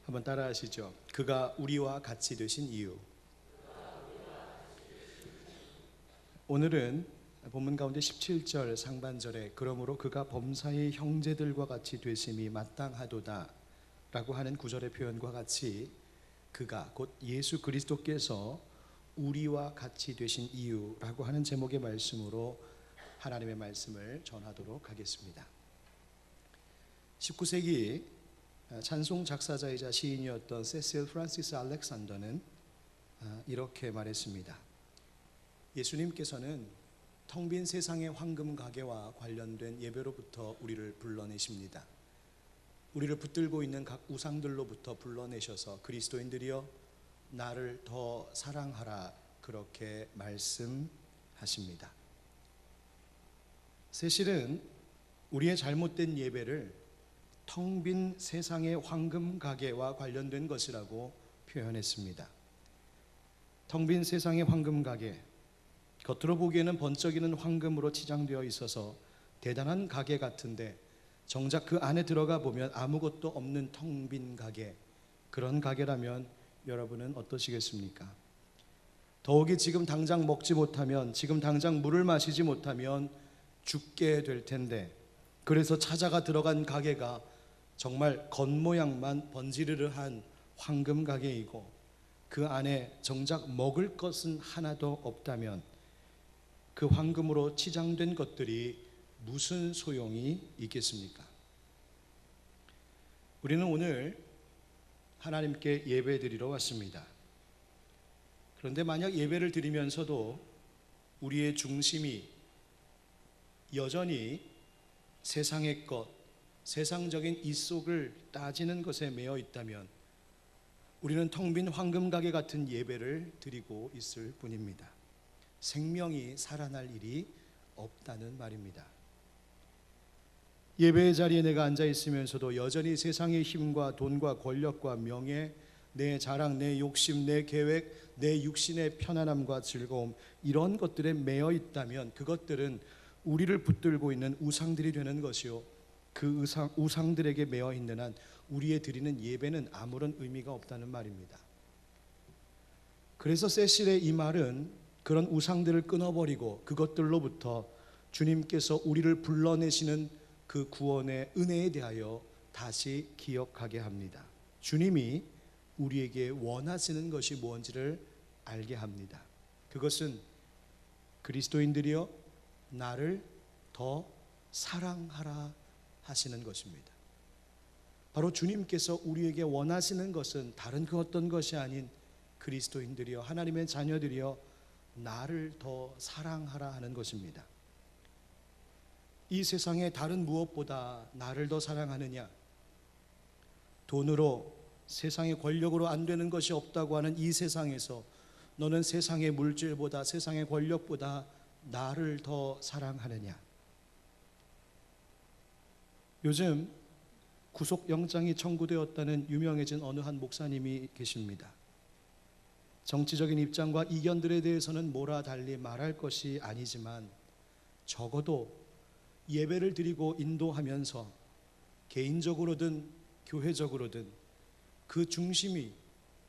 한번 따라하시죠. 그가 우리와 같이 되신 이유. 오늘은 본문 가운데 17절 상반절에 그러므로 그가 범사의 형제들과 같이 되심이 마땅하도다 라고 하는 구절의 표현과 같이 그가 곧 예수 그리스도께서 우리와 같이 되신 이유라고 하는 제목의 말씀으로 하나님의 말씀을 전하도록 하겠습니다. 19세기 찬송 작사자이자 시인이었던 세실 프란시스 알렉산더는 이렇게 말했습니다. 예수님께서는 텅 빈 세상의 황금 가게와 관련된 예배로부터 우리를 불러내십니다. 우리를 붙들고 있는 각 우상들로부터 불러내셔서 그리스도인들이여 나를 더 사랑하라 그렇게 말씀하십니다. 세실은 우리의 잘못된 예배를 텅 빈 세상의 황금 가게와 관련된 것이라고 표현했습니다. 텅 빈 세상의 황금 가게, 겉으로 보기에는 번쩍이는 황금으로 치장되어 있어서 대단한 가게 같은데 정작 그 안에 들어가 보면 아무것도 없는 텅 빈 가게, 그런 가게라면 여러분은 어떠시겠습니까? 더욱이 지금 당장 먹지 못하면, 지금 당장 물을 마시지 못하면 죽게 될 텐데, 그래서 찾아가 들어간 가게가 정말 겉모양만 번지르르한 황금 가게이고 그 안에 정작 먹을 것은 하나도 없다면 그 황금으로 치장된 것들이 무슨 소용이 있겠습니까? 우리는 오늘 하나님께 예배드리러 왔습니다. 그런데 만약 예배를 드리면서도 우리의 중심이 여전히 세상의 것, 세상적인 이 속을 따지는 것에 매여 있다면 우리는 텅 빈 황금 가게 같은 예배를 드리고 있을 뿐입니다. 생명이 살아날 일이 없다는 말입니다. 예배의 자리에 내가 앉아 있으면서도 여전히 세상의 힘과 돈과 권력과 명예, 내 자랑, 내 욕심, 내 계획, 내 육신의 편안함과 즐거움, 이런 것들에 매여 있다면 그것들은 우리를 붙들고 있는 우상들이 되는 것이요, 그 우상들에게 매여 있는 한 우리의 드리는 예배는 아무런 의미가 없다는 말입니다. 그래서 세실의 이 말은 그런 우상들을 끊어버리고 그것들로부터 주님께서 우리를 불러내시는 그 구원의 은혜에 대하여 다시 기억하게 합니다. 주님이 우리에게 원하시는 것이 무엇인지를 알게 합니다. 그것은 그리스도인들이여 나를 더 사랑하라 하시는 것입니다. 바로 주님께서 우리에게 원하시는 것은 다른 그 어떤 것이 아닌 그리스도인들이여, 하나님의 자녀들이여 나를 더 사랑하라 하는 것입니다. 이 세상의 다른 무엇보다 나를 더 사랑하느냐, 돈으로, 세상의 권력으로 안 되는 것이 없다고 하는 이 세상에서 너는 세상의 물질보다, 세상의 권력보다 나를 더 사랑하느냐. 요즘 구속영장이 청구되었다는 유명해진 어느 한 목사님이 계십니다. 정치적인 입장과 이견들에 대해서는 뭐라 달리 말할 것이 아니지만 적어도 예배를 드리고 인도하면서 개인적으로든 교회적으로든 그 중심이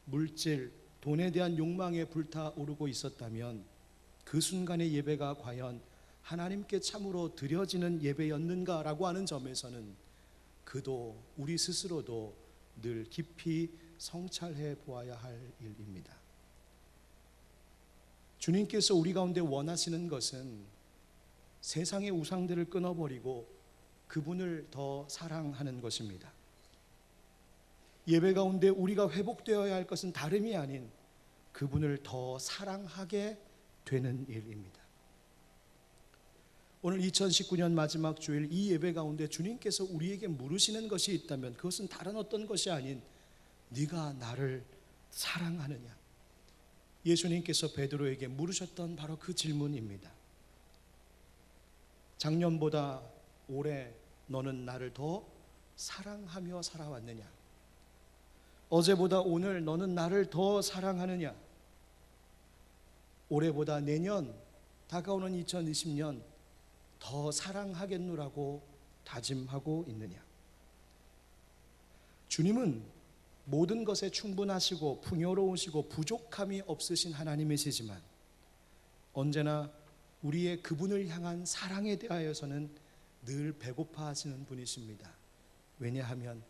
물질, 돈에 대한 욕망에 불타오르고 있었다면 그 순간의 예배가 과연 하나님께 참으로 드려지는 예배였는가라고 하는 점에서는 그도 우리 스스로도 늘 깊이 성찰해 보아야 할 일입니다. 주님께서 우리 가운데 원하시는 것은 세상의 우상들을 끊어버리고 그분을 더 사랑하는 것입니다. 예배 가운데 우리가 회복되어야 할 것은 다름이 아닌 그분을 더 사랑하게 되는 일입니다. 오늘 2019년 마지막 주일 이 예배 가운데 주님께서 우리에게 물으시는 것이 있다면 그것은 다른 어떤 것이 아닌 네가 나를 사랑하느냐. 예수님께서 베드로에게 물으셨던 바로 그 질문입니다. 작년보다 올해 너는 나를 더 사랑하며 살아왔느냐? 어제보다 오늘 너는 나를 더 사랑하느냐? 올해보다 내년, 다가오는 2020년 더 사랑하겠노라고 다짐하고 있느냐? 주님은 모든 것에 충분하시고 풍요로우시고 부족함이 없으신 하나님이시지만 언제나 우리의 그분을 향한 사랑에 대하여서는 늘 배고파하시는 분이십니다. 왜냐하면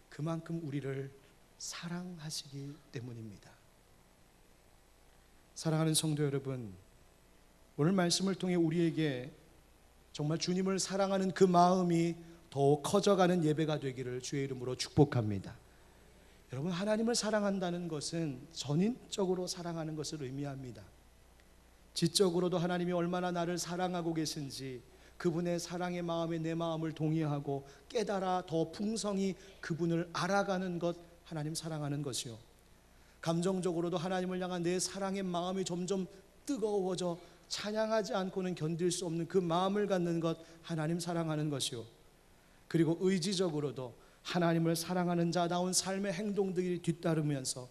그만큼 우리를 사랑하시기 때문입니다. 사랑하는 성도 여러분, 오늘 말씀을 통해 우리에게 정말 주님을 사랑하는 그 마음이 더욱 커져가는 예배가 되기를 주의 이름으로 축복합니다. 여러분, 하나님을 사랑한다는 것은 전인적으로 사랑하는 것을 의미합니다. 지적으로도 하나님이 얼마나 나를 사랑하고 계신지 그분의 사랑의 마음에 내 마음을 동의하고 깨달아 더 풍성히 그분을 알아가는 것, 하나님 사랑하는 것이요. 감정적으로도 하나님을 향한 내 사랑의 마음이 점점 뜨거워져 찬양하지 않고는 견딜 수 없는 그 마음을 갖는 것, 하나님 사랑하는 것이요. 그리고 의지적으로도 하나님을 사랑하는 자다운 삶의 행동들이 뒤따르면서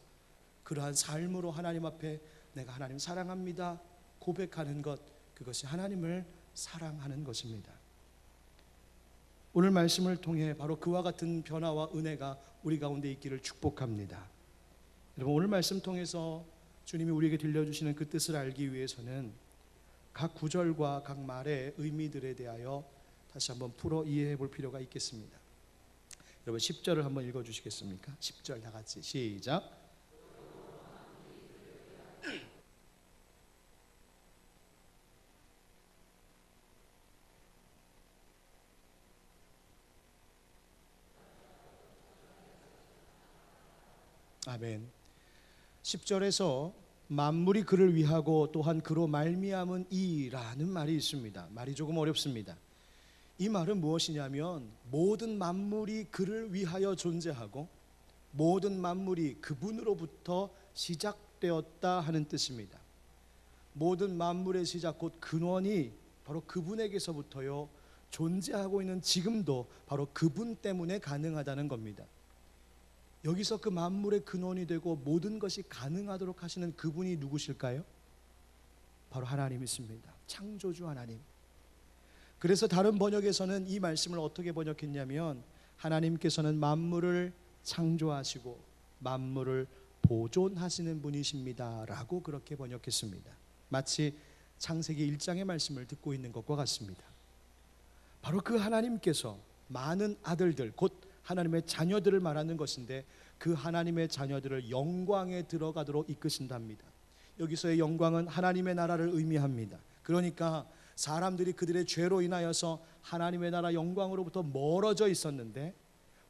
그러한 삶으로 하나님 앞에 내가 하나님 사랑합니다 고백하는 것, 그것이 하나님을 사랑하는 것입니다. 오늘 말씀을 통해 바로 그와 같은 변화와 은혜가 우리 가운데 있기를 축복합니다. 여러분, 오늘 말씀 통해서 주님이 우리에게 들려주시는 그 뜻을 알기 위해서는 각 구절과 각 말의 의미들에 대하여 다시 한번 풀어 이해해 볼 필요가 있겠습니다. 여러분, 10절을 한번 읽어 주시겠습니까? 10절 다 같이 시작. 아멘. 10절에서 만물이 그를 위하고 또한 그로 말미암은 이라는 말이 있습니다. 말이 조금 어렵습니다. 이 말은 무엇이냐면 모든 만물이 그를 위하여 존재하고 모든 만물이 그분으로부터 시작되었다 하는 뜻입니다. 모든 만물의 시작 곧 근원이 바로 그분에게서부터요 존재하고 있는 지금도 바로 그분 때문에 가능하다는 겁니다. 여기서 그 만물의 근원이 되고 모든 것이 가능하도록 하시는 그분이 누구실까요? 바로 하나님이십니다. 창조주 하나님. 그래서 다른 번역에서는 이 말씀을 어떻게 번역했냐면 하나님께서는 만물을 창조하시고 만물을 보존하시는 분이십니다 라고 그렇게 번역했습니다. 마치 창세기 1장의 말씀을 듣고 있는 것과 같습니다. 바로 그 하나님께서 많은 아들들 곧 하나님의 자녀들을 말하는 것인데 그 하나님의 자녀들을 영광에 들어가도록 이끄신답니다. 여기서의 영광은 하나님의 나라를 의미합니다. 그러니까 사람들이 그들의 죄로 인하여서 하나님의 나라 영광으로부터 멀어져 있었는데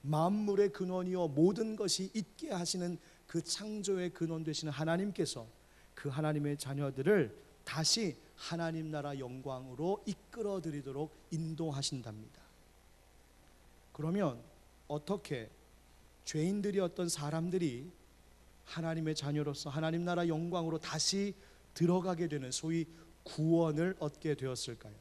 만물의 근원이요 모든 것이 있게 하시는 그 창조의 근원 되시는 하나님께서 그 하나님의 자녀들을 다시 하나님 나라 영광으로 이끌어 드리도록 인도하신답니다. 그러면 어떻게 죄인들이었던 사람들이 하나님의 자녀로서 하나님 나라 영광으로 다시 들어가게 되는 소위 구원을 얻게 되었을까요?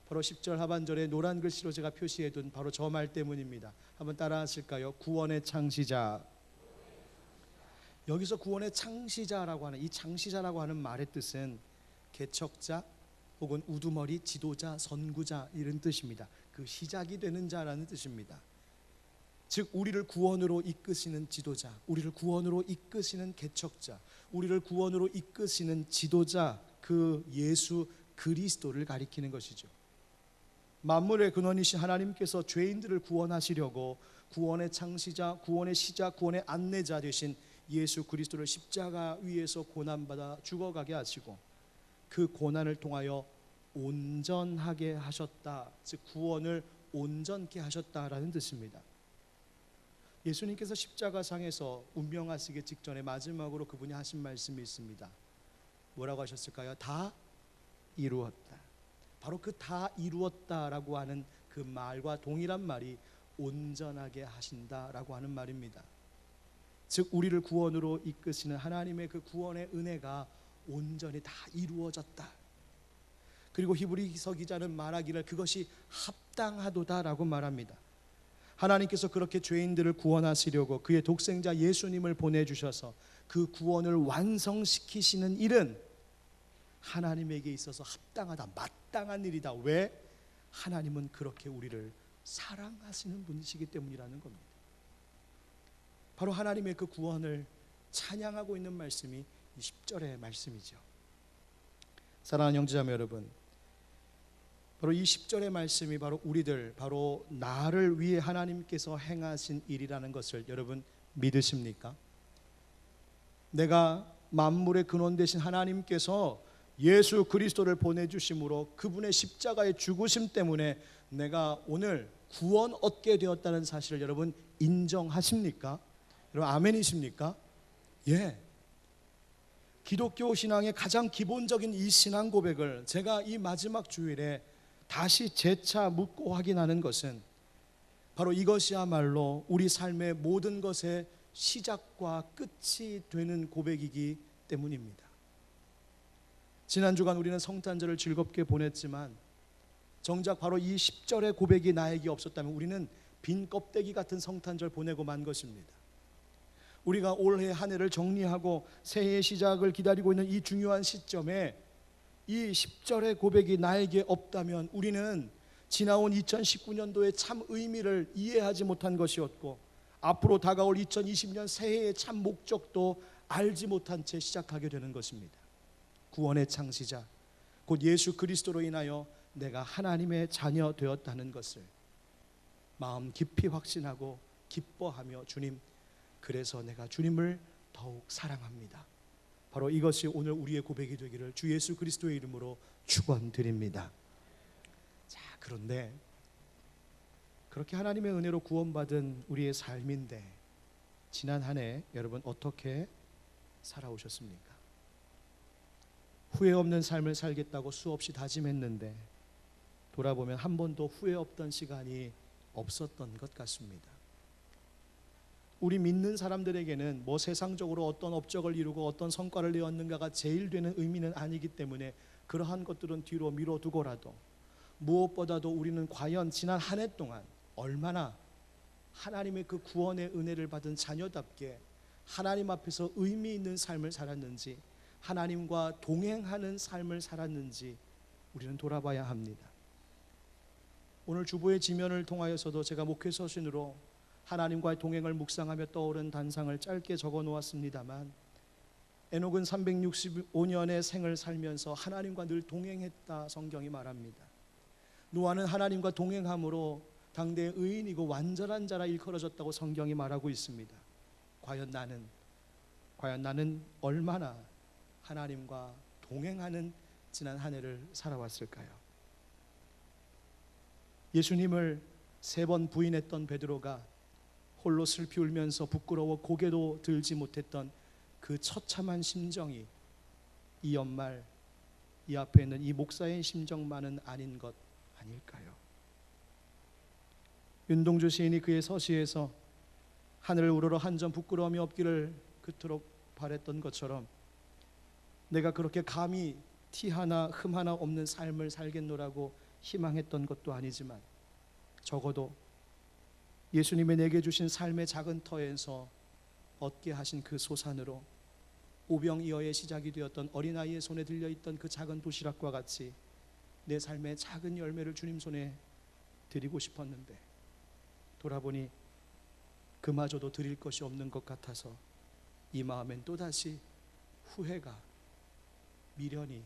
바로 10절 하반절에 노란 글씨로 제가 표시해둔 바로 저 말 때문입니다. 한번 따라 하실까요? 구원의 창시자. 여기서 구원의 창시자라고 하는 이 창시자라고 하는 말의 뜻은 개척자 혹은 우두머리, 지도자, 선구자 이런 뜻입니다. 그 시작이 되는 자라는 뜻입니다. 즉 우리를 구원으로 이끄시는 지도자, 우리를 구원으로 이끄시는 개척자, 우리를 구원으로 이끄시는 지도자, 그 예수 그리스도를 가리키는 것이죠. 만물의 근원이신 하나님께서 죄인들을 구원하시려고 구원의 창시자, 구원의 시작, 구원의 안내자 되신 예수 그리스도를 십자가 위에서 고난받아 죽어가게 하시고 그 고난을 통하여 온전하게 하셨다. 즉 구원을 온전케 하셨다라는 뜻입니다. 예수님께서 십자가상에서 운명하시기 직전에 마지막으로 그분이 하신 말씀이 있습니다. 뭐라고 하셨을까요? 다 이루었다. 바로 그 다 이루었다라고 하는 그 말과 동일한 말이 온전하게 하신다라고 하는 말입니다. 즉 우리를 구원으로 이끄시는 하나님의 그 구원의 은혜가 온전히 다 이루어졌다. 그리고 히브리서 기자는 말하기를 그것이 합당하도다라고 말합니다. 하나님께서 그렇게 죄인들을 구원하시려고 그의 독생자 예수님을 보내주셔서 그 구원을 완성시키시는 일은 하나님에게 있어서 합당하다, 마땅한 일이다. 왜? 하나님은 그렇게 우리를 사랑하시는 분이시기 때문이라는 겁니다. 바로 하나님의 그 구원을 찬양하고 있는 말씀이 이 10절의 말씀이죠. 사랑하는 형제자매 여러분, 바로 이 10절의 말씀이 바로 우리들, 바로 나를 위해 하나님께서 행하신 일이라는 것을 여러분 믿으십니까? 내가 만물의 근원 되신 하나님께서 예수 그리스도를 보내주심으로 그분의 십자가의 죽으심 때문에 내가 오늘 구원 얻게 되었다는 사실을 여러분 인정하십니까? 여러분 아멘이십니까? 예. 기독교 신앙의 가장 기본적인 이 신앙 고백을 제가 이 마지막 주일에 다시 재차 묻고 확인하는 것은 바로 이것이야말로 우리 삶의 모든 것의 시작과 끝이 되는 고백이기 때문입니다. 지난 주간 우리는 성탄절을 즐겁게 보냈지만 정작 바로 이 10절의 고백이 나에게 없었다면 우리는 빈 껍데기 같은 성탄절 보내고 만 것입니다. 우리가 올해 한 해를 정리하고 새해의 시작을 기다리고 있는 이 중요한 시점에 이 10절의 고백이 나에게 없다면 우리는 지나온 2019년도의 참 의미를 이해하지 못한 것이었고 앞으로 다가올 2020년 새해의 참 목적도 알지 못한 채 시작하게 되는 것입니다. 구원의 창시자 곧 예수 그리스도로 인하여 내가 하나님의 자녀 되었다는 것을 마음 깊이 확신하고 기뻐하며 주님, 그래서 내가 주님을 더욱 사랑합니다. 바로 이것이 오늘 우리의 고백이 되기를 주 예수 그리스도의 이름으로 축원드립니다. 자, 그런데 그렇게 하나님의 은혜로 구원받은 우리의 삶인데 지난 한 해 여러분 어떻게 살아오셨습니까? 후회 없는 삶을 살겠다고 수없이 다짐했는데 돌아보면 한 번도 후회 없던 시간이 없었던 것 같습니다. 우리 믿는 사람들에게는 뭐 세상적으로 어떤 업적을 이루고 어떤 성과를 내었는가가 제일 되는 의미는 아니기 때문에 그러한 것들은 뒤로 미뤄두고라도 무엇보다도 우리는 과연 지난 한 해 동안 얼마나 하나님의 그 구원의 은혜를 받은 자녀답게 하나님 앞에서 의미 있는 삶을 살았는지, 하나님과 동행하는 삶을 살았는지 우리는 돌아봐야 합니다. 오늘 주보의 지면을 통하여서도 제가 목회 서신으로 하나님과의 동행을 묵상하며 떠오른 단상을 짧게 적어 놓았습니다만 에녹은 365년의 생을 살면서 하나님과 늘 동행했다 성경이 말합니다. 노아는 하나님과 동행함으로 당대의 의인이고 완전한 자라 일컬어졌다고 성경이 말하고 있습니다. 과연 나는 얼마나 하나님과 동행하는 지난 한 해를 살아왔을까요? 예수님을 3번 부인했던 베드로가 홀로 슬피 울면서 부끄러워 고개도 들지 못했던 그 처참한 심정이 이 연말 이 앞에 있는 이 목사의 심정만은 아닌 것 아닐까요? 윤동주 시인이 그의 서시에서 하늘을 우러러 한 점 부끄러움이 없기를 그토록 바랬던 것처럼 내가 그렇게 감히 티 하나 흠 하나 없는 삶을 살겠노라고 희망했던 것도 아니지만 적어도 예수님이 내게 주신 삶의 작은 터에서 얻게 하신 그 소산으로 오병이어의 시작이 되었던 어린아이의 손에 들려있던 그 작은 도시락과 같이 내 삶의 작은 열매를 주님 손에 드리고 싶었는데 돌아보니 그마저도 드릴 것이 없는 것 같아서 이 마음엔 또다시 후회가 미련이.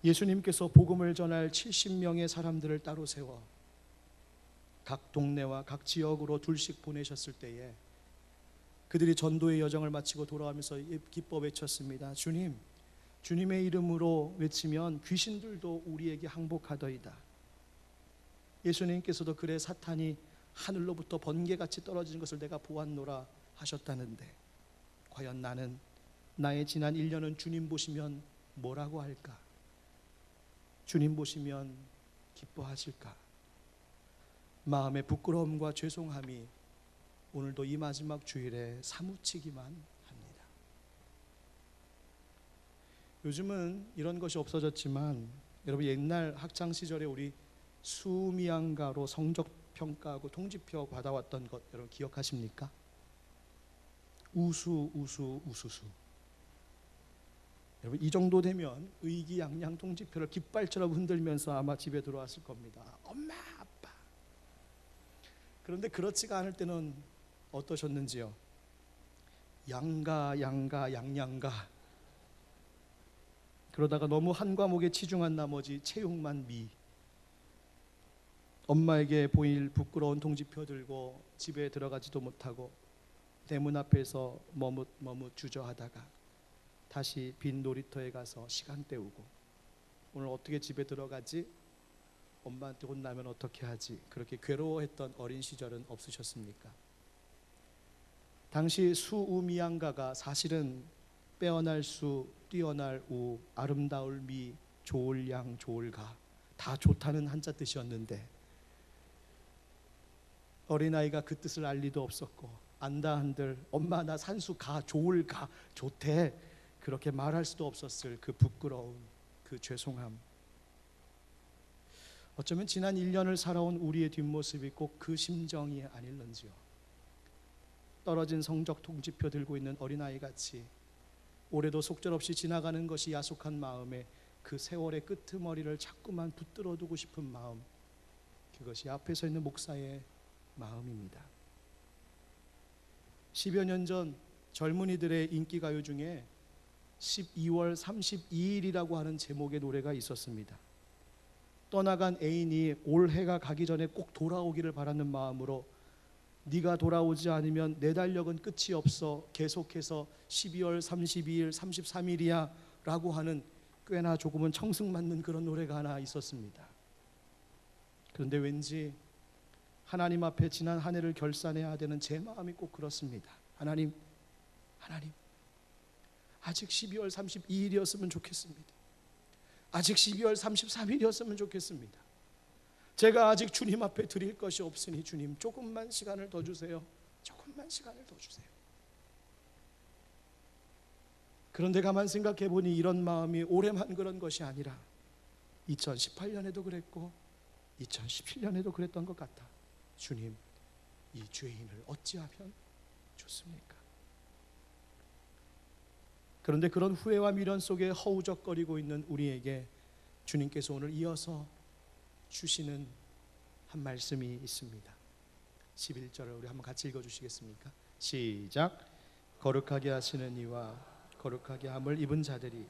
예수님께서 복음을 전할 70명의 사람들을 따로 세워 각 동네와 각 지역으로 둘씩 보내셨을 때에 그들이 전도의 여정을 마치고 돌아오면서 기뻐 외쳤습니다. 주님, 주님의 이름으로 외치면 귀신들도 우리에게 항복하더이다. 예수님께서도 그래 사탄이 하늘로부터 번개같이 떨어지는 것을 내가 보았노라 하셨다는데 과연 나는 나의 지난 1년은 주님 보시면 뭐라고 할까? 주님 보시면 기뻐하실까? 마음의 부끄러움과 죄송함이 오늘도 이 마지막 주일에 사무치기만 합니다. 요즘은 이런 것이 없어졌지만 여러분 옛날 학창시절에 우리 수미양가로 성적 평가하고 통지표 받아왔던 것 여러분 기억하십니까? 우수수. 여러분 이 정도 되면 의기양양 통지표를 깃발처럼 흔들면서 아마 집에 들어왔을 겁니다. 엄마 아빠. 그런데 그렇지가 않을 때는 어떠셨는지요? 양양가 그러다가 너무 한 과목에 치중한 나머지 체육만 미. 엄마에게 보일 부끄러운 통지표 들고 집에 들어가지도 못하고 대문 앞에서 머뭇 주저하다가 다시 빈 놀이터에 가서 시간 때우고, 오늘 어떻게 집에 들어가지? 엄마한테 혼나면 어떻게 하지? 그렇게 괴로워했던 어린 시절은 없으셨습니까? 당시 수우미양가가 사실은 빼어날 수, 뛰어날 우, 아름다울 미, 좋을 양, 좋을 가, 다 좋다는 한자 뜻이었는데 어린아이가 그 뜻을 알 리도 없었고, 안다 한들 엄마 나 산수 가, 좋을 가, 좋대, 그렇게 말할 수도 없었을 그 부끄러움, 그 죄송함. 어쩌면 지난 1년을 살아온 우리의 뒷모습이 꼭 그 심정이 아닐런지요. 떨어진 성적 통지표 들고 있는 어린아이같이 올해도 속절없이 지나가는 것이 야속한 마음에 그 세월의 끄트머리를 자꾸만 붙들어 두고 싶은 마음, 그것이 앞에 서 있는 목사의 마음입니다. 10여 년 전 젊은이들의 인기가요 중에 12월 32일이라고 하는 제목의 노래가 있었습니다. 떠나간 애인이 올해가 가기 전에 꼭 돌아오기를 바라는 마음으로 네가 돌아오지 않으면 내 달력은 끝이 없어, 계속해서 12월 32일, 33일이야 라고 하는 꽤나 조금은 청승맞는 그런 노래가 하나 있었습니다. 그런데 왠지 하나님 앞에 지난 한 해를 결산해야 되는 제 마음이 꼭 그렇습니다. 하나님 아직 12월 32일이었으면 좋겠습니다. 아직 12월 33일이었으면 좋겠습니다. 제가 아직 주님 앞에 드릴 것이 없으니 주님 조금만 시간을 더 주세요. 조금만 시간을 더 주세요. 그런데 가만 생각해 보니 이런 마음이 올해만 그런 것이 아니라 2018년에도 그랬고 2017년에도 그랬던 것 같아. 주님, 이 죄인을 어찌하면 좋습니까? 그런데 그런 후회와 미련 속에 허우적거리고 있는 우리에게 주님께서 오늘 이어서 주시는 한 말씀이 있습니다. 11절을 우리 한번 같이 읽어주시겠습니까? 시작. 거룩하게 하시는 이와 거룩하게 함을 입은 자들이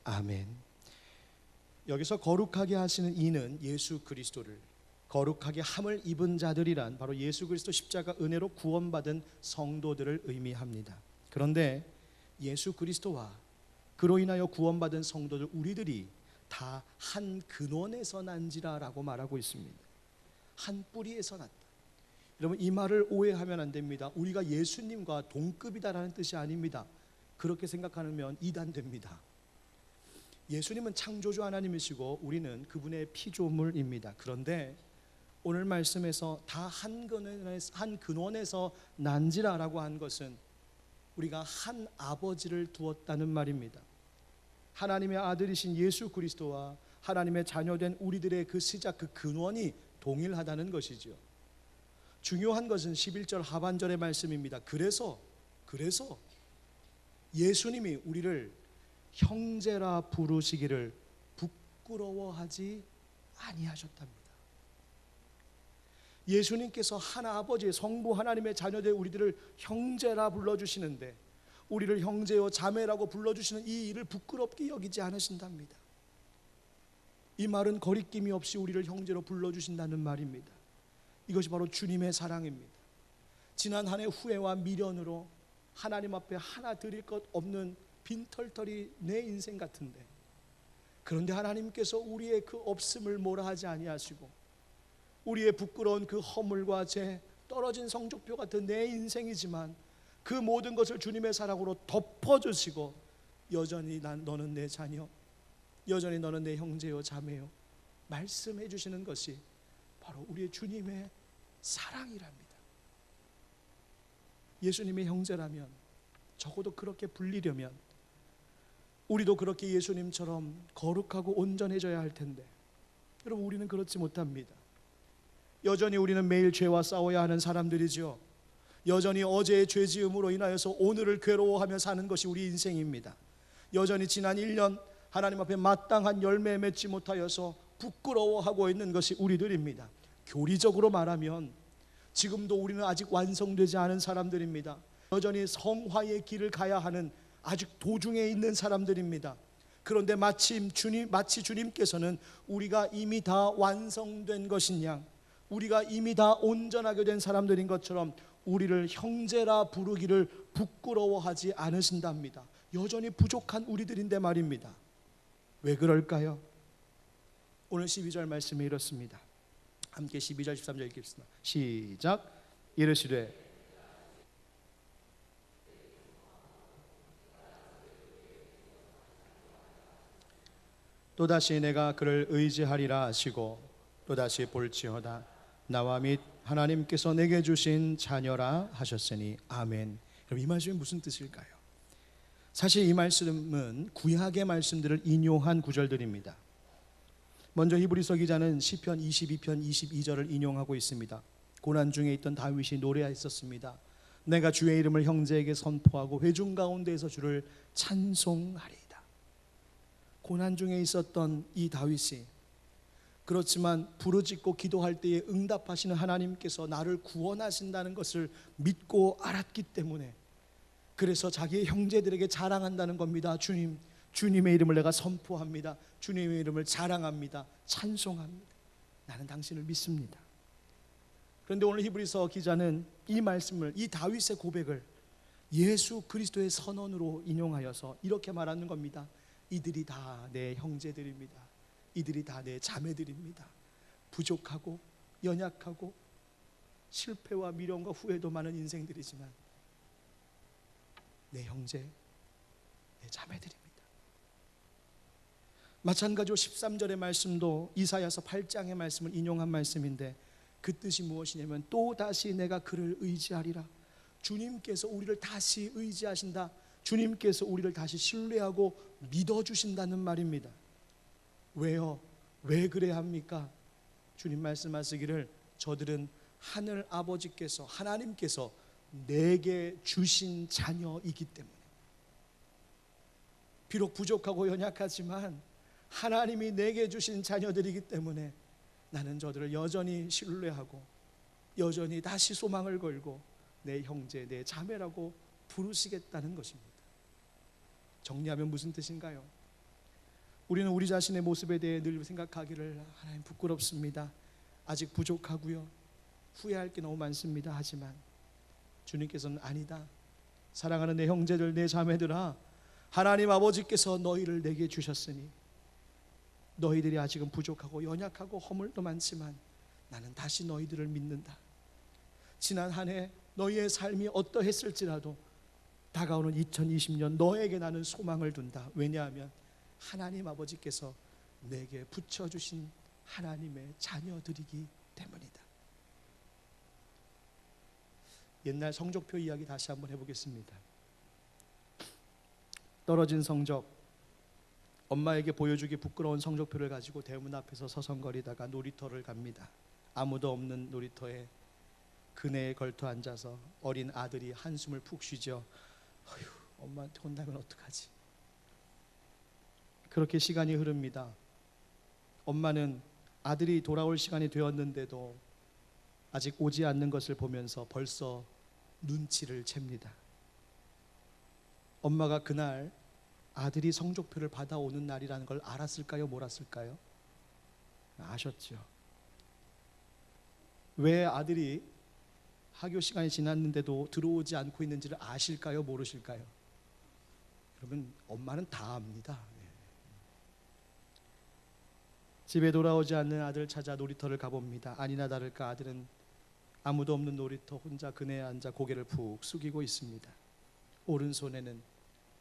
아멘. 여기서 거룩하게 하시는 이는 예수 그리스도를, 거룩하게 함을 입은 자들이란 바로 예수 그리스도 십자가 은혜로 구원받은 성도들을 의미합니다. 그런데 예수 그리스도와 그로 인하여 구원받은 성도들 우리들이 다 한 근원에서 난지라라고 말하고 있습니다. 한 뿌리에서 났다. 여러분, 이 말을 오해하면 안 됩니다. 우리가 예수님과 동급이다라는 뜻이 아닙니다. 그렇게 생각하면 이단됩니다. 예수님은 창조주 하나님이시고 우리는 그분의 피조물입니다. 그런데 오늘 말씀에서 다 한 근원에서 난지라라고 한 것은 우리가 한 아버지를 두었다는 말입니다. 하나님의 아들이신 예수 그리스도와 하나님의 자녀된 우리들의 그 시작, 그 근원이 동일하다는 것이죠. 중요한 것은 11절 하반절의 말씀입니다. 그래서 예수님이 우리를 형제라 부르시기를 부끄러워하지 아니하셨답니다. 예수님께서 하나 아버지의 성부 하나님의 자녀된 우리들을 형제라 불러주시는데 우리를 형제요 자매라고 불러주시는 이 일을 부끄럽게 여기지 않으신답니다. 이 말은 거리낌이 없이 우리를 형제로 불러주신다는 말입니다. 이것이 바로 주님의 사랑입니다. 지난 한 해 후회와 미련으로 하나님 앞에 하나 드릴 것 없는 빈털터리 내 인생 같은데, 그런데 하나님께서 우리의 그 없음을 뭐라 하지 아니하시고 우리의 부끄러운 그 허물과 죄, 떨어진 성적표 같은 내 인생이지만 그 모든 것을 주님의 사랑으로 덮어주시고 여전히 너는 내 자녀, 여전히 너는 내 형제요 자매요 말씀해 주시는 것이 바로 우리의 주님의 사랑이랍니다. 예수님의 형제라면 적어도 그렇게 불리려면 우리도 그렇게 예수님처럼 거룩하고 온전해져야 할 텐데, 여러분, 우리는 그렇지 못합니다. 여전히 우리는 매일 죄와 싸워야 하는 사람들이죠. 여전히 어제의 죄지음으로 인하여서 오늘을 괴로워하며 사는 것이 우리 인생입니다. 여전히 지난 1년 하나님 앞에 마땅한 열매 맺지 못하여서 부끄러워하고 있는 것이 우리들입니다. 교리적으로 말하면 지금도 우리는 아직 완성되지 않은 사람들입니다. 여전히 성화의 길을 가야 하는 아직 도중에 있는 사람들입니다. 그런데 마치 주님께서는 우리가 이미 다 완성된 것인 양, 우리가 이미 다 온전하게 된 사람들인 것처럼 우리를 형제라 부르기를 부끄러워하지 않으신답니다. 여전히 부족한 우리들인데 말입니다. 왜 그럴까요? 오늘 12절 말씀이 이렇습니다. 함께 12절 13절 읽겠습니다. 시작. 이르시되 또다시 내가 그를 의지하리라 하시고 또다시 볼지어다 나와 및 하나님께서 내게 주신 자녀라 하셨으니 아멘. 그럼 이 말씀이 무슨 뜻일까요? 사실 이 말씀은 구약의 말씀들을 인용한 구절들입니다. 먼저 히브리서 기자는 시편 22편 22절을 인용하고 있습니다. 고난 중에 있던 다윗이 노래하였었습니다. 내가 주의 이름을 형제에게 선포하고 회중 가운데에서 주를 찬송하리이다. 고난 중에 있었던 이 다윗이, 그렇지만 부르짖고 기도할 때에 응답하시는 하나님께서 나를 구원하신다는 것을 믿고 알았기 때문에, 그래서 자기의 형제들에게 자랑한다는 겁니다. 주님의 이름을 내가 선포합니다. 주님의 이름을 자랑합니다. 찬송합니다. 나는 당신을 믿습니다. 그런데 오늘 히브리서 기자는 이 말씀을, 이 다윗의 고백을 예수 그리스도의 선언으로 인용하여서 이렇게 말하는 겁니다. 이들이 다 내 형제들입니다. 이들이 다 내 자매들입니다. 부족하고 연약하고 실패와 미련과 후회도 많은 인생들이지만 내 형제, 내 자매들입니다. 마찬가지로 13절의 말씀도 이사야서 8장의 말씀을 인용한 말씀인데, 그 뜻이 무엇이냐면 또다시 내가 그를 의지하리라. 주님께서 우리를 다시 의지하신다. 주님께서 우리를 다시 신뢰하고 믿어주신다는 말입니다. 왜요? 왜 그래야 합니까? 주님 말씀하시기를 저들은 하늘 아버지께서, 하나님께서 내게 주신 자녀이기 때문에, 비록 부족하고 연약하지만 하나님이 내게 주신 자녀들이기 때문에 나는 저들을 여전히 신뢰하고 여전히 다시 소망을 걸고 내 형제, 내 자매라고 부르시겠다는 것입니다. 정리하면 무슨 뜻인가요? 우리는 우리 자신의 모습에 대해 늘 생각하기를 하나님 부끄럽습니다. 아직 부족하고요. 후회할 게 너무 많습니다. 하지만 주님께서는 아니다. 사랑하는 내 형제들, 내 자매들아, 하나님 아버지께서 너희를 내게 주셨으니 너희들이 아직은 부족하고 연약하고 허물도 많지만 나는 다시 너희들을 믿는다. 지난 한 해 너희의 삶이 어떠했을지라도 다가오는 2020년 너에게 나는 소망을 둔다. 왜냐하면 하나님 아버지께서 내게 붙여주신 하나님의 자녀들이기 때문이다. 옛날 성적표 이야기 다시 한번 해보겠습니다. 떨어진 성적, 엄마에게 보여주기 부끄러운 성적표를 가지고 대문 앞에서 서성거리다가 놀이터를 갑니다. 아무도 없는 놀이터에 그네에 걸터 앉아서 어린 아들이 한숨을 푹 쉬죠. 어휴, 엄마한테 혼나면 어떡하지? 그렇게 시간이 흐릅니다. 엄마는 아들이 돌아올 시간이 되었는데도 아직 오지 않는 것을 보면서 벌써 눈치를 챕니다. 엄마가 그날 아들이 성적표를 받아오는 날이라는 걸 알았을까요? 몰랐을까요? 아셨죠. 왜 아들이 학교 시간이 지났는데도 들어오지 않고 있는지를 아실까요? 모르실까요? 여러분, 엄마는 다 압니다. 집에 돌아오지 않는 아들 찾아 놀이터를 가봅니다. 아니나 다를까 아들은 아무도 없는 놀이터 혼자 그네에 앉아 고개를 푹 숙이고 있습니다. 오른손에는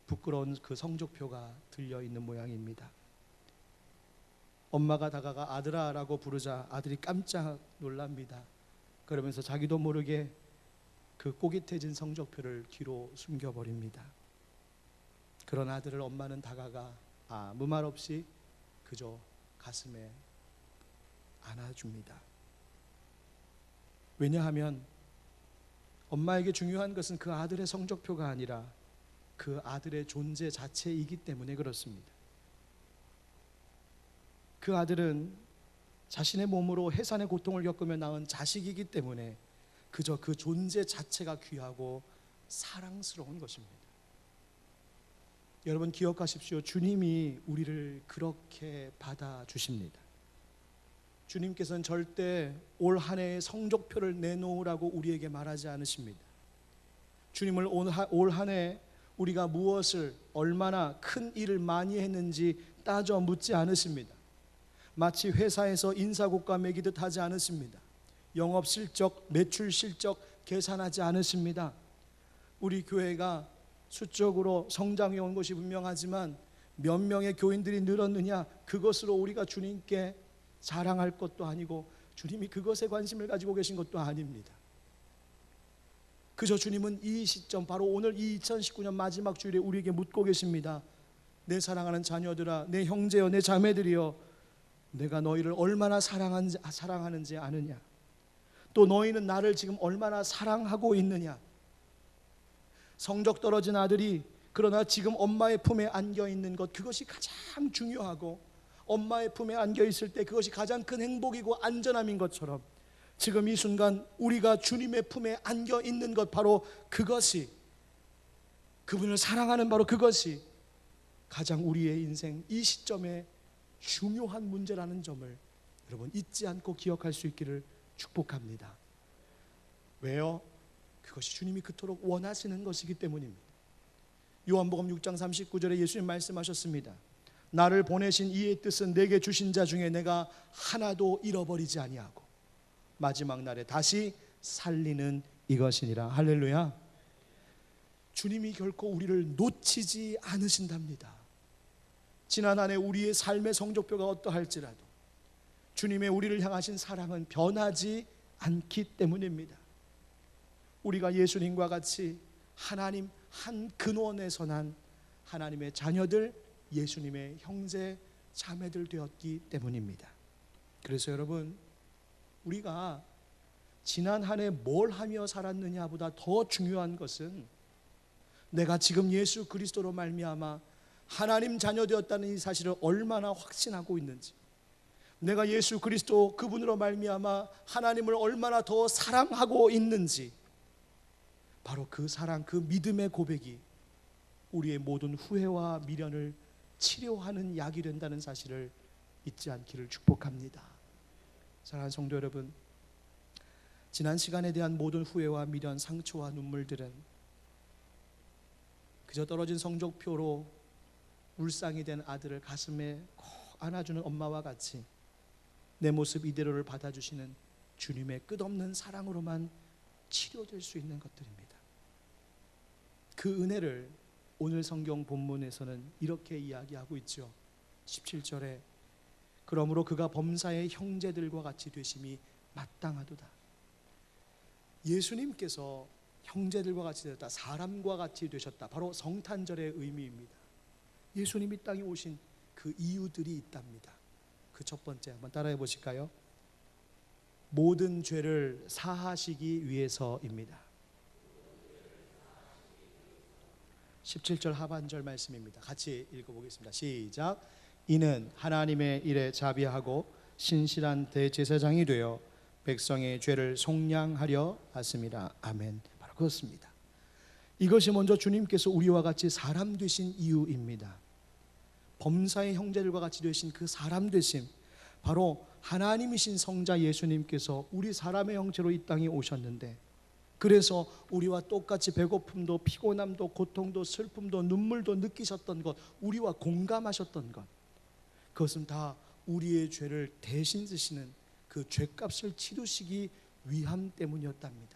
부끄러운 그 성적표가 들려있는 모양입니다. 엄마가 다가가 아들아 라고 부르자 아들이 깜짝 놀랍니다. 그러면서 자기도 모르게 그 꼬깃해진 성적표를 뒤로 숨겨버립니다. 그런 아들을 엄마는 다가가 아무 말 없이 그저 가슴에 안아줍니다. 왜냐하면 엄마에게 중요한 것은 그 아들의 성적표가 아니라 그 아들의 존재 자체이기 때문에 그렇습니다. 그 아들은 자신의 몸으로 해산의 고통을 겪으며 낳은 자식이기 때문에 그저 그 존재 자체가 귀하고 사랑스러운 것입니다. 여러분 기억하십시오. 주님이 우리를 그렇게 받아주십니다. 주님께서는 절대 올 한 해의 성적표를 내놓으라고 우리에게 말하지 않으십니다. 주님을 올 한 해 우리가 무엇을 얼마나 큰 일을 많이 했는지 따져 묻지 않으십니다. 마치 회사에서 인사고과 매기듯 하지 않으십니다. 영업 실적, 매출 실적 계산하지 않으십니다. 우리 교회가 수적으로 성장해 온 것이 분명하지만 몇 명의 교인들이 늘었느냐, 그것으로 우리가 주님께 자랑할 것도 아니고 주님이 그것에 관심을 가지고 계신 것도 아닙니다. 그저 주님은 이 시점, 바로 오늘 이 2019년 마지막 주일에 우리에게 묻고 계십니다. 내 사랑하는 자녀들아, 내 형제여, 내 자매들이여, 내가 너희를 얼마나 사랑하는지 아느냐? 또 너희는 나를 지금 얼마나 사랑하고 있느냐? 성적 떨어진 아들이 그러나 지금 엄마의 품에 안겨 있는 것, 그것이 가장 중요하고 엄마의 품에 안겨 있을 때 그것이 가장 큰 행복이고 안전함인 것처럼 지금 이 순간 우리가 주님의 품에 안겨 있는 것, 바로 그것이, 그분을 사랑하는 바로 그것이 가장 우리의 인생 이 시점에 중요한 문제라는 점을 여러분 잊지 않고 기억할 수 있기를 축복합니다. 왜요? 그것이 주님이 그토록 원하시는 것이기 때문입니다. 요한복음 6장 39절에 예수님 말씀하셨습니다. 나를 보내신 이의 뜻은 내게 주신 자 중에 내가 하나도 잃어버리지 아니하고 마지막 날에 다시 살리는 이것이니라. 할렐루야. 주님이 결코 우리를 놓치지 않으신답니다. 지난 한 해 우리의 삶의 성적표가 어떠할지라도 주님의 우리를 향하신 사랑은 변하지 않기 때문입니다. 우리가 예수님과 같이 하나님 한 근원에서 난 하나님의 자녀들, 예수님의 형제 자매들 되었기 때문입니다. 그래서 여러분, 우리가 지난 한 해 뭘 하며 살았느냐보다 더 중요한 것은 내가 지금 예수 그리스도로 말미암아 하나님 자녀 되었다는 이 사실을 얼마나 확신하고 있는지, 내가 예수 그리스도 그분으로 말미암아 하나님을 얼마나 더 사랑하고 있는지, 바로 그 사랑, 그 믿음의 고백이 우리의 모든 후회와 미련을 치료하는 약이 된다는 사실을 잊지 않기를 축복합니다. 사랑하는 성도 여러분, 지난 시간에 대한 모든 후회와 미련, 상처와 눈물들은 그저 떨어진 성적표로 울상이 된 아들을 가슴에 꼭 안아주는 엄마와 같이 내 모습 이대로를 받아주시는 주님의 끝없는 사랑으로만 치료될 수 있는 것들입니다. 그 은혜를 오늘 성경 본문에서는 이렇게 이야기하고 있죠. 17절에 그러므로 그가 범사의 형제들과 같이 되심이 마땅하도다. 예수님께서 형제들과 같이 되었다, 사람과 같이 되셨다, 바로 성탄절의 의미입니다. 예수님이 땅에 오신 그 이유들이 있답니다. 그 첫 번째 한번 따라해 보실까요? 모든 죄를 사하시기 위해서입니다. 17절 하반절 말씀입니다. 같이 읽어보겠습니다. 시작. 이는 하나님의 일에 자비하고 신실한 대제사장이 되어 백성의 죄를 속량하려 하심이라. 아멘. 바로 그렇습니다. 이것이 먼저 주님께서 우리와 같이 사람 되신 이유입니다. 범사의 형제들과 같이 되신 그 사람 되심, 바로 하나님이신 성자 예수님께서 우리 사람의 형체로 이 땅에 오셨는데, 그래서 우리와 똑같이 배고픔도 피곤함도 고통도 슬픔도 눈물도 느끼셨던 것, 우리와 공감하셨던 것, 그것은 다 우리의 죄를 대신 지시는 그 죄값을 치르시기 위함 때문이었답니다.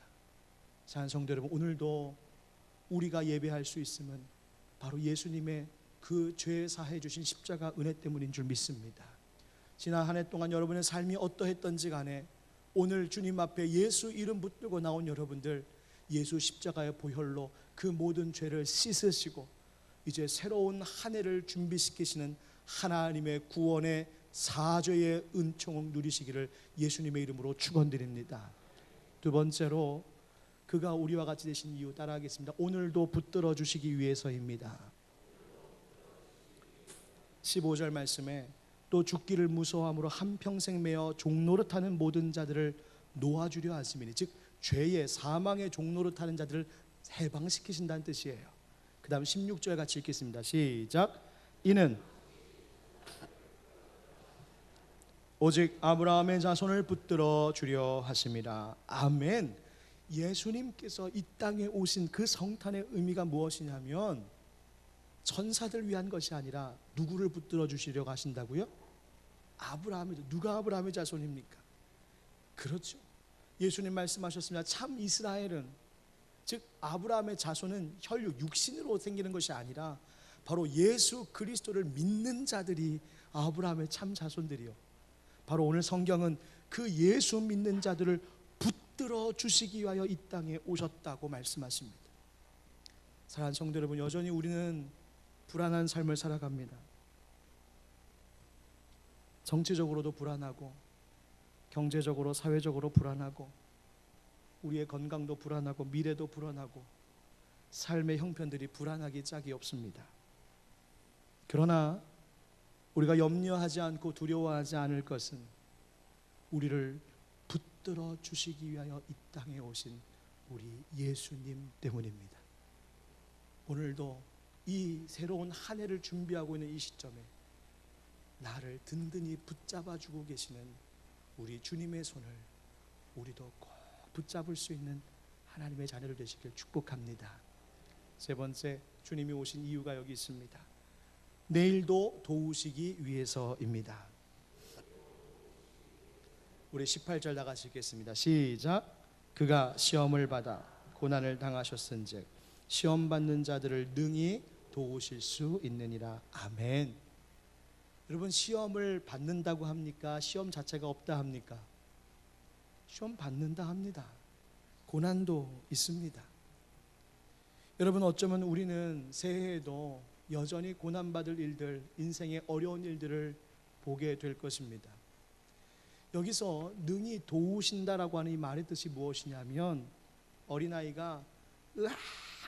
사랑하는 성도 여러분, 오늘도 우리가 예배할 수 있음은 바로 예수님의 그 죄 사해 주신 십자가 은혜 때문인 줄 믿습니다. 지난 한 해 동안 여러분의 삶이 어떠했던지 간에 오늘 주님 앞에 예수 이름 붙들고 나온 여러분들, 예수 십자가의 보혈로 그 모든 죄를 씻으시고 이제 새로운 한 해를 준비시키시는 하나님의 구원의 사죄의 은총을 누리시기를 예수님의 이름으로 축원드립니다. 두 번째로 그가 우리와 같이 되신 이유 따라하겠습니다. 오늘도 붙들어 주시기 위해서입니다. 15절 말씀에 또 죽기를 무서워함으로 한평생 매어 종노릇하는 모든 자들을 놓아주려 하심이니, 즉 죄의 사망의 종노릇하는 자들을 해방시키신다는 뜻이에요. 그 다음 16절 같이 읽겠습니다. 시작. 이는 오직 아브라함의 자손을 붙들어 주려 하심이라. 아멘. 예수님께서 이 땅에 오신 그 성탄의 의미가 무엇이냐면 천사들 위한 것이 아니라 누구를 붙들어 주시려고 하신다고요? 아브라함의, 누가 아브라함의 자손입니까? 그렇죠. 예수님 말씀하셨습니다. 참 이스라엘은, 즉 아브라함의 자손은 혈육 육신으로 생기는 것이 아니라 바로 예수 그리스도를 믿는 자들이 아브라함의 참 자손들이요, 바로 오늘 성경은 그 예수 믿는 자들을 붙들어 주시기 위하여 이 땅에 오셨다고 말씀하십니다. 사랑하는 성도 여러분, 여전히 우리는 불안한 삶을 살아갑니다. 정치적으로도 불안하고, 경제적으로 사회적으로 불안하고, 우리의 건강도 불안하고, 미래도 불안하고, 삶의 형편들이 불안하기 짝이 없습니다. 그러나 우리가 염려하지 않고 두려워하지 않을 것은 우리를 붙들어 주시기 위하여 이 땅에 오신 우리 예수님 때문입니다. 오늘도 이 새로운 한 해를 준비하고 있는 이 시점에 나를 든든히 붙잡아 주고 계시는 우리 주님의 손을 우리도 꼭 붙잡을 수 있는 하나님의 자녀를 되시길 축복합니다. 세 번째, 주님이 오신 이유가 여기 있습니다. 내일도 도우시기 위해서입니다. 우리 18절 다 같이 읽겠습니다. 시작. 그가 시험을 받아 고난을 당하셨은즉 시험 받는 자들을 능히 도우실 수 있느니라. 아멘. 여러분, 시험을 받는다고 합니까? 시험 자체가 없다 합니까? 시험 받는다 합니다. 고난도 있습니다. 여러분, 어쩌면 우리는 새해에도 여전히 고난받을 일들, 인생의 어려운 일들을 보게 될 것입니다. 여기서 능히 도우신다라고 하는 이 말의 뜻이 무엇이냐면, 어린아이가 으앙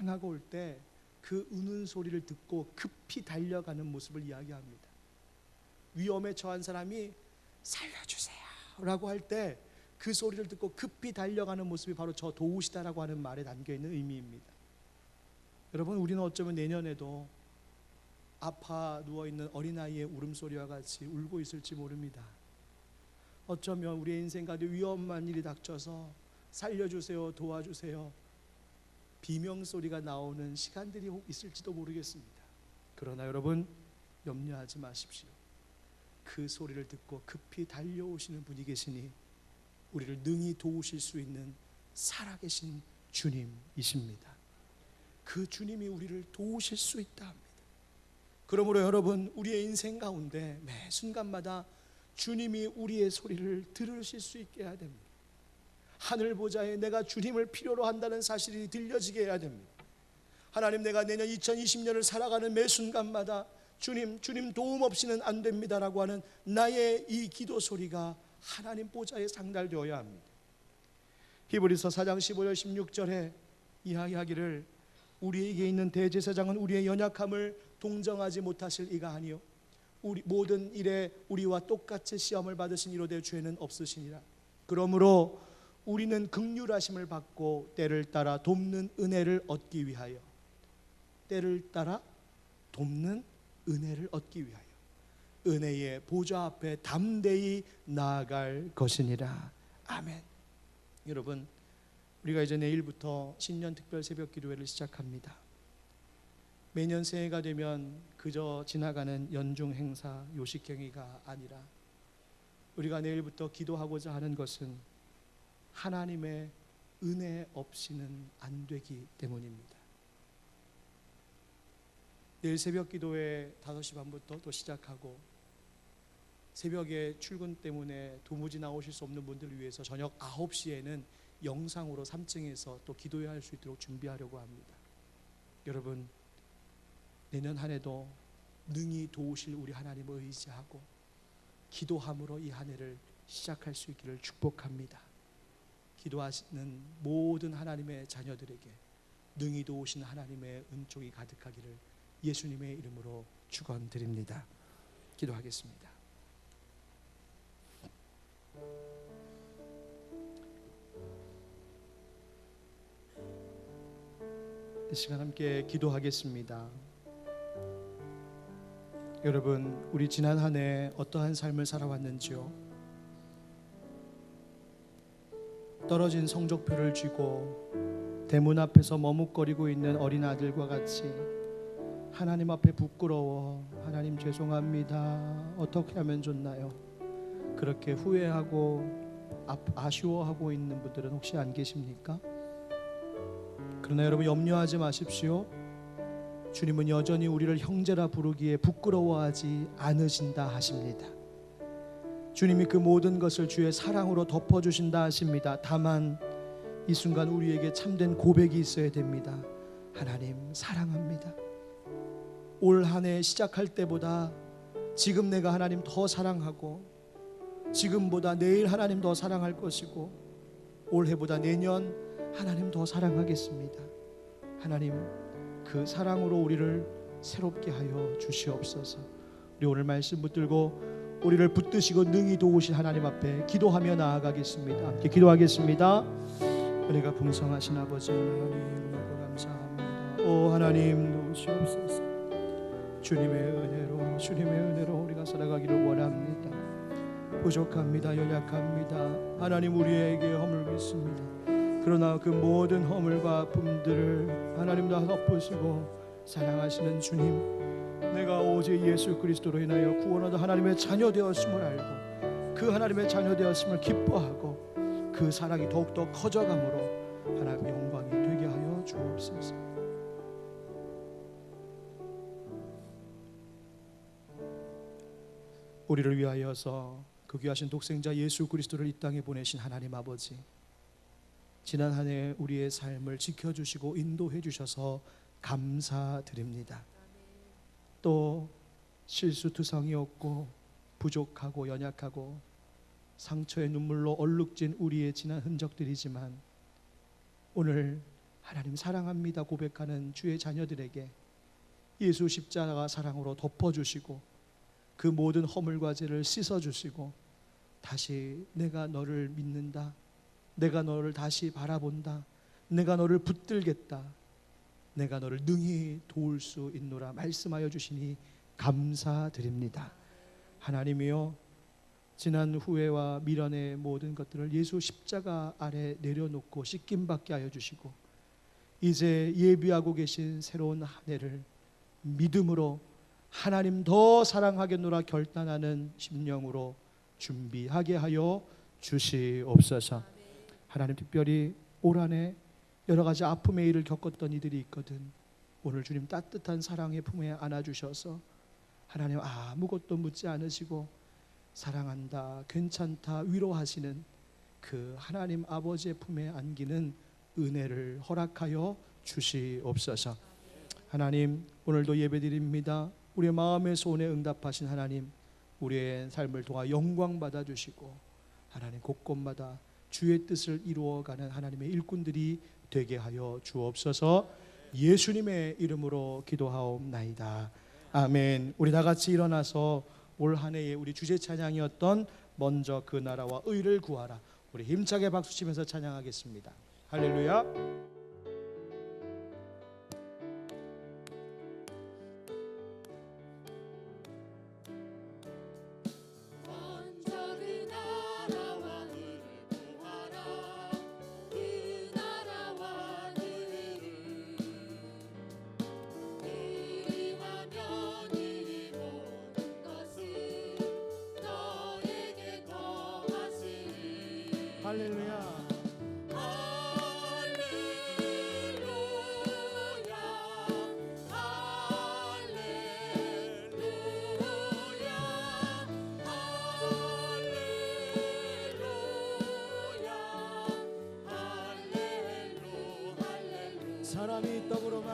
하고 올 때 그 우는 소리를 듣고 급히 달려가는 모습을 이야기합니다. 위험에 처한 사람이 살려주세요 라고 할 때 그 소리를 듣고 급히 달려가는 모습이 바로 저 도우시다라고 하는 말에 담겨있는 의미입니다. 여러분, 우리는 어쩌면 내년에도 아파 누워있는 어린아이의 울음소리와 같이 울고 있을지 모릅니다. 어쩌면 우리의 인생 가운데 위험한 일이 닥쳐서 살려주세요, 도와주세요 비명소리가 나오는 시간들이 혹 있을지도 모르겠습니다. 그러나 여러분, 염려하지 마십시오. 그 소리를 듣고 급히 달려오시는 분이 계시니 우리를 능히 도우실 수 있는 살아계신 주님이십니다. 그 주님이 우리를 도우실 수 있다 합니다. 그러므로 여러분, 우리의 인생 가운데 매 순간마다 주님이 우리의 소리를 들으실 수 있게 해야 됩니다. 하늘 보좌에 내가 주님을 필요로 한다는 사실이 들려지게 해야 됩니다. 하나님, 내가 내년 2020년을 살아가는 매 순간마다 주님 도움 없이는 안 됩니다라고 하는 나의 이 기도 소리가 하나님 보좌에 상달되어야 합니다. 히브리서 4장 15절 16절에 이야기하기를, 우리에게 있는 대제사장은 우리의 연약함을 동정하지 못하실 이가 아니요 우리 모든 일에 우리와 똑같이 시험을 받으신 이로되 죄는 없으시니라. 그러므로 우리는 긍휼하심을 받고 때를 따라 돕는 은혜를 얻기 위하여, 때를 따라 돕는 은혜를 얻기 위하여 은혜의 보좌 앞에 담대히 나아갈 것이니라. 아멘. 여러분, 우리가 이제 내일부터 신년 특별 새벽 기도회를 시작합니다. 매년 새해가 되면 그저 지나가는 연중 행사, 요식 행위가 아니라 우리가 내일부터 기도하고자 하는 것은 하나님의 은혜 없이는 안 되기 때문입니다. 내일 새벽 기도회 5시 반부터 또 시작하고, 새벽에 출근 때문에 도무지 나오실 수 없는 분들을 위해서 저녁 9시에는 영상으로 3층에서 또 기도회 할 수 있도록 준비하려고 합니다. 여러분, 내년 한 해도 능히 도우실 우리 하나님을 의지하고 기도함으로 이 한 해를 시작할 수 있기를 축복합니다. 기도하시는 모든 하나님의 자녀들에게 능히 도우신 하나님의 은총이 가득하기를 예수님의 이름으로 축원드립니다. 기도하겠습니다. 이 시간 함께 기도하겠습니다. 여러분, 우리 지난 한 해 어떠한 삶을 살아왔는지요? 떨어진 성적표를 쥐고 대문 앞에서 머뭇거리고 있는 어린 아들과 같이 하나님 앞에 부끄러워, 하나님 죄송합니다, 어떻게 하면 좋나요? 그렇게 후회하고 아쉬워하고 있는 분들은 혹시 안 계십니까? 그러나 여러분, 염려하지 마십시오. 주님은 여전히 우리를 형제라 부르기에 부끄러워하지 않으신다 하십니다. 주님이 그 모든 것을 주의 사랑으로 덮어주신다 하십니다. 다만 이 순간 우리에게 참된 고백이 있어야 됩니다. 하나님 사랑합니다. 올 한 해 시작할 때보다 지금 내가 하나님 더 사랑하고, 지금보다 내일 하나님 더 사랑할 것이고, 올해보다 내년 하나님 더 사랑하겠습니다. 하나님 그 사랑으로 우리를 새롭게 하여 주시옵소서. 우리 오늘 말씀 붙들고 우리를 붙드시고 능히 도우신 하나님 앞에 기도하며 나아가겠습니다. 함께 기도하겠습니다. 은혜가 풍성하신 아버지 하나님, 감사합니다. 오 하나님, 도우시옵소서. 주님의 은혜로 우리가 살아가기를 원합니다. 부족합니다. 연약합니다. 하나님, 우리에게 허물이 있습니다. 그러나 그 모든 허물과 아픔들을 하나님 다 덮으시고 사랑하시는 주님, 내가 오직 예수 그리스도로 인하여 구원하다 하나님의 자녀 되었음을 알고 그 하나님의 자녀 되었음을 기뻐하고 그 사랑이 더욱더 커져감으로 하나님의 영광이 되게 하여 주옵소서. 우리를 위하여서 그 귀하신 독생자 예수 그리스도를 이 땅에 보내신 하나님 아버지, 지난 한 해 우리의 삶을 지켜주시고 인도해 주셔서 감사드립니다. 또 실수투성이었고 부족하고 연약하고 상처의 눈물로 얼룩진 우리의 지난 흔적들이지만 오늘 하나님 사랑합니다 고백하는 주의 자녀들에게 예수 십자가 사랑으로 덮어주시고 그 모든 허물과 죄를 씻어주시고 다시 내가 너를 믿는다, 내가 너를 다시 바라본다, 내가 너를 붙들겠다, 내가 너를 능히 도울 수 있노라 말씀하여 주시니 감사드립니다. 하나님이여, 지난 후회와 미련의 모든 것들을 예수 십자가 아래 내려놓고 씻김받게 하여 주시고 이제 예비하고 계신 새로운 한 해를 믿음으로 하나님 더 사랑하겠노라 결단하는 심령으로 준비하게 하여 주시옵소서. 하나님, 특별히 올 한 해 여러 가지 아픔의 일을 겪었던 이들이 있거든. 오늘 주님 따뜻한 사랑의 품에 안아주셔서 하나님 아무것도 묻지 않으시고 사랑한다, 괜찮다 위로하시는 그 하나님 아버지의 품에 안기는 은혜를 허락하여 주시옵소서. 하나님, 오늘도 예배드립니다. 우리의 마음의 소원에 응답하신 하나님, 우리의 삶을 통하 영광 받아주시고 하나님 곳곳마다 주의 뜻을 이루어가는 하나님의 일꾼들이 되게 하여 주옵소서. 예수님의 이름으로 기도하옵나이다. 아멘. 우리 다 같이 일어나서 올 한 해의 우리 주제 찬양이었던 먼저 그 나라와 의를 구하라, 우리 힘차게 박수치면서 찬양하겠습니다. 할렐루야. 할렐루야. 사람이 떡으로만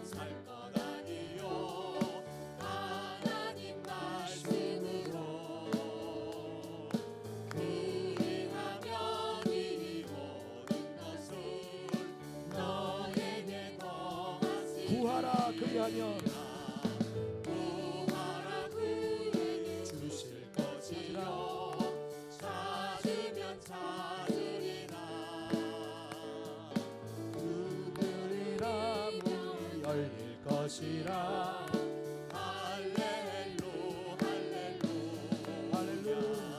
살 것 아니요 하나님 말씀으로 그리하면 이 모든 것을 너에게 더하시리라. 구하라, 그리하면 구하라, 그에게 열릴 것이라. 할렐루 할렐루 할렐루야.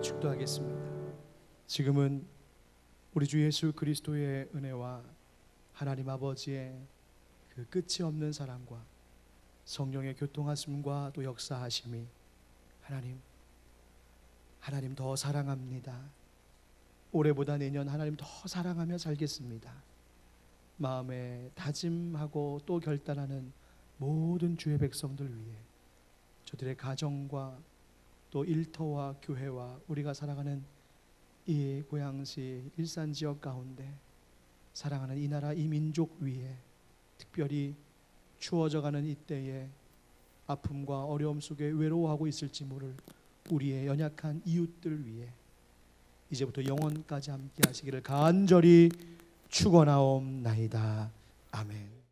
축도하겠습니다. 지금은 우리 주 예수 그리스도의 은혜와 하나님 아버지의 그 끝이 없는 사랑과 성령의 교통하심과 또 역사하심이 하나님 더 사랑합니다. 올해보다 내년 하나님 더 사랑하며 살겠습니다. 마음에 다짐하고 또 결단하는 모든 주의 백성들 위해 저들의 가정과 또 일터와 교회와 우리가 살아가는 이 고양시 일산 지역 가운데 사랑하는 이 나라 이 민족 위에 특별히 추워져가는 이때에 아픔과 어려움 속에 외로워하고 있을지 모를 우리의 연약한 이웃들 위해 이제부터 영원까지 함께 하시기를 간절히 축원하옵나이다. 아멘.